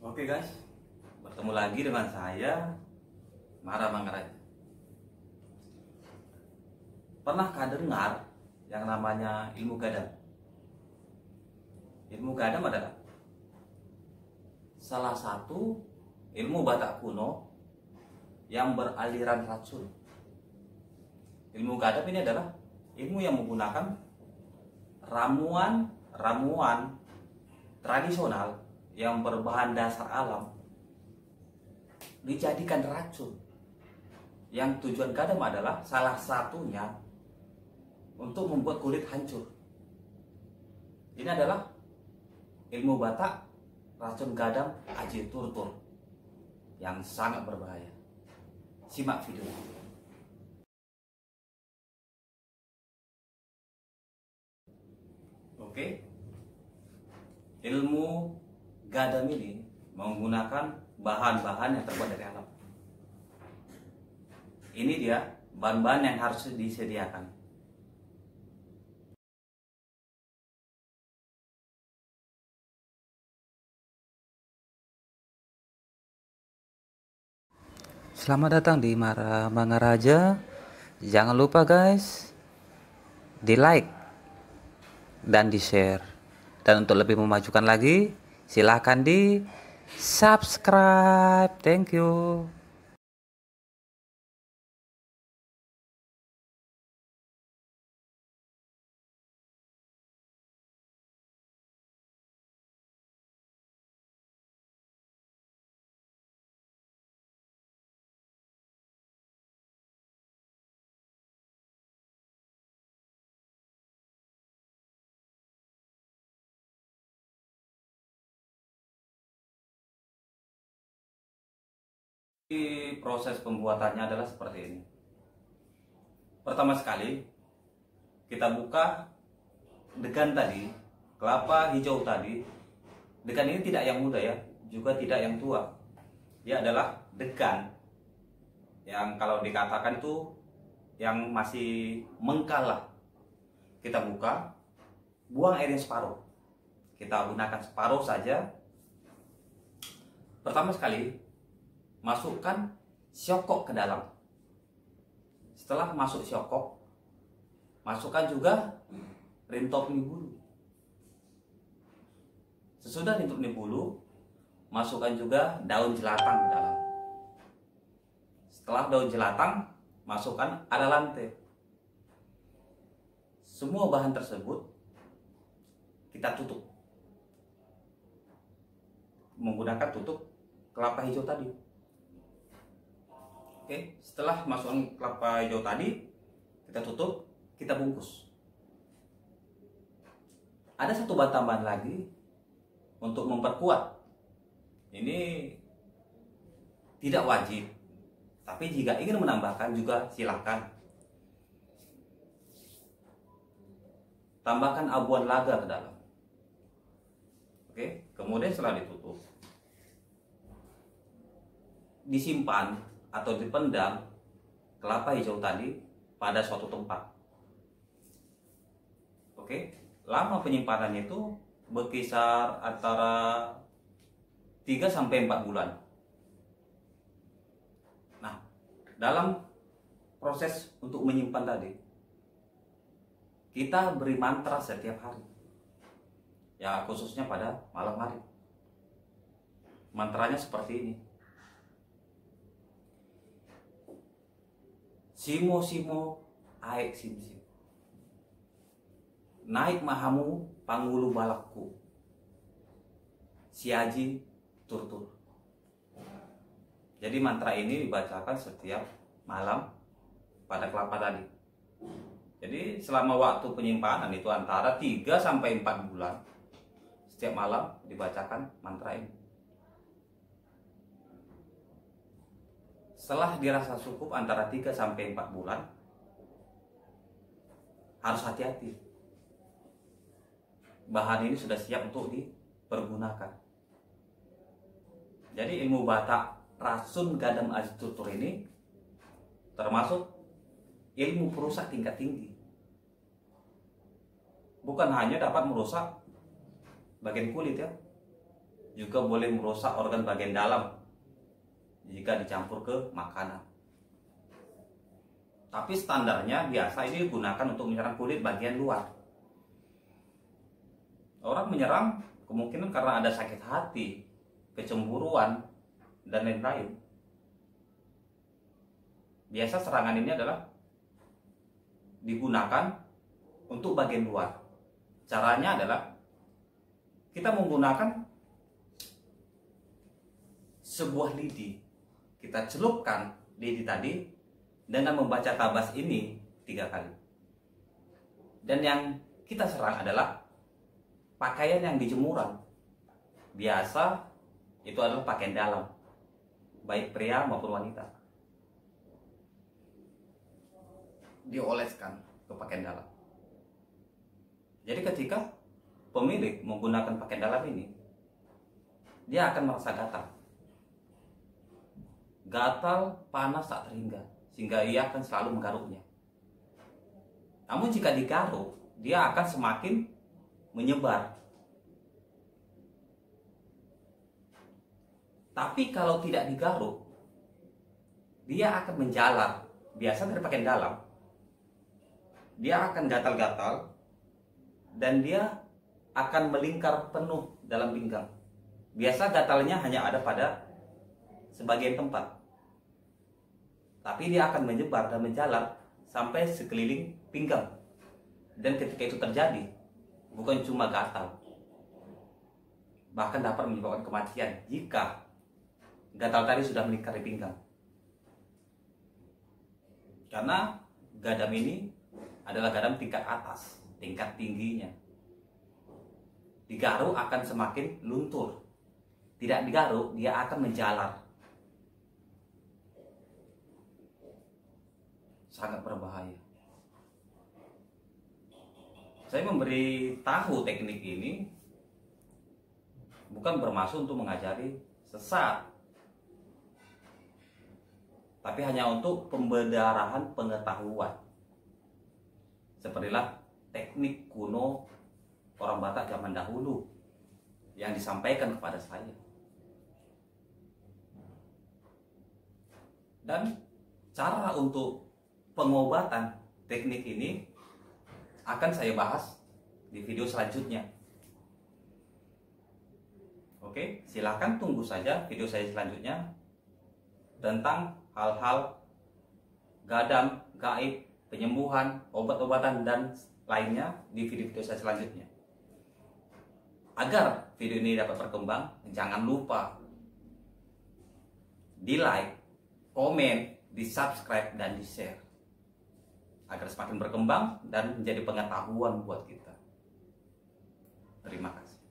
Oke guys, bertemu lagi dengan saya Mara Manggarai. Pernahkah dengar yang namanya ilmu gadam? Ilmu gadam adalah salah satu ilmu Batak kuno yang beraliran racun. Ilmu gadam ini adalah ilmu yang menggunakan ramuan tradisional yang berbahan dasar alam dijadikan racun, yang tujuan gadam adalah salah satunya untuk membuat kulit hancur. Ini adalah ilmu Batak racun gadam Aji Turtur yang sangat berbahaya. Simak video. Oke, ilmu gadam ini menggunakan bahan-bahan yang terbuat dari alam. Ini dia bahan-bahan yang harus disediakan. Selamat datang di Mara Mangaraja. Jangan lupa guys, di like dan di share. Dan untuk lebih memajukan lagi, silahkan di subscribe. Thank you. Proses pembuatannya adalah seperti ini. Pertama sekali kita buka degan tadi, kelapa hijau tadi. Degan ini tidak yang muda ya, juga tidak yang tua. Dia adalah degan yang kalau dikatakan itu yang masih mengkal lah. Kita buka, buang airnya separuh. Kita gunakan separuh saja. Pertama sekali masukkan syokok ke dalam. Setelah masuk syokok, masukkan juga rintop nibulu. Sesudah rintop nibulu, masukkan juga daun jelatang ke dalam. Setelah daun jelatang, masukkan alalante. Semua bahan tersebut kita tutup menggunakan tutup kelapa hijau tadi. Oke, setelah masukkan kelapa hijau tadi, kita tutup, kita bungkus. Ada satu bahan tambahan lagi untuk memperkuat. Ini tidak wajib, tapi jika ingin menambahkan juga silahkan. Tambahkan abuan laga ke dalam. Oke, kemudian setelah ditutup, disimpan atau dipendam kelapa hijau tadi pada suatu tempat. Oke, lama penyimpanannya itu berkisar antara 3 sampai 4 bulan. Nah, dalam proses untuk menyimpan tadi, kita beri mantra setiap hari. Ya, khususnya pada malam hari. Mantranya seperti ini. Simo simo aek sim sim, naik mahamu pangulu balakku, siaji turtur. Jadi mantra ini dibacakan setiap malam pada kelapa tadi. Jadi selama waktu penyimpanan itu antara 3 sampai 4 bulan, setiap malam dibacakan mantra ini. Setelah dirasa cukup antara 3 sampai 4 bulan, harus hati-hati. Bahan ini sudah siap untuk dipergunakan. Jadi ilmu Batak racun gadam Aji Turtur ini termasuk ilmu perusak tingkat tinggi. Bukan hanya dapat merusak bagian kulit ya, juga boleh merusak organ bagian dalam jika dicampur ke makanan. Tapi standarnya biasa ini digunakan untuk menyerang kulit bagian luar. Orang menyerang kemungkinan karena ada sakit hati, kecemburuan, dan lain-lain. Biasa serangan ini adalah digunakan untuk bagian luar. Caranya adalah kita menggunakan sebuah lidi. Kita celupkan lidi tadi dengan membaca tabas ini 3 kali. Dan yang kita serang adalah pakaian yang dijemuran. Biasa itu adalah pakaian dalam, baik pria maupun wanita. Dioleskan ke pakaian dalam. Jadi ketika pemilik menggunakan pakaian dalam ini, dia akan merasa gatal. Gatal, panas tak terhingga, sehingga ia akan selalu menggaruknya. Namun jika digaruk, dia akan semakin menyebar. Tapi kalau tidak digaruk, dia akan menjalar. Biasa dari pakaian dalam, dia akan gatal-gatal dan dia akan melingkar penuh dalam pinggang. Biasa gatalnya hanya ada pada sebagian tempat, tapi dia akan menyebar dan menjalar sampai sekeliling pinggang. Dan ketika itu terjadi, bukan cuma gatal, bahkan dapat menyebabkan kematian jika gatal tadi sudah melingkari pinggang. Karena gadam ini adalah gadam tingkat atas, tingkat tingginya. Digaruk akan semakin luntur. Tidak digaruk, dia akan menjalar. Sangat berbahaya. Saya memberi tahu teknik ini bukan bermaksud untuk mengajari sesat, tapi hanya untuk pemberdarahan pengetahuan. Sepertilah teknik kuno orang Batak zaman dahulu yang disampaikan kepada saya. Dan cara untuk pengobatan teknik ini akan saya bahas di video selanjutnya. Oke, silakan tunggu saja video saya selanjutnya tentang hal-hal gadam, gaib, penyembuhan, obat-obatan, dan lainnya di video-video saya selanjutnya. Agar video ini dapat berkembang, jangan lupa di like, komen, di subscribe, dan di share agar semakin berkembang dan menjadi pengetahuan buat kita. Terima kasih.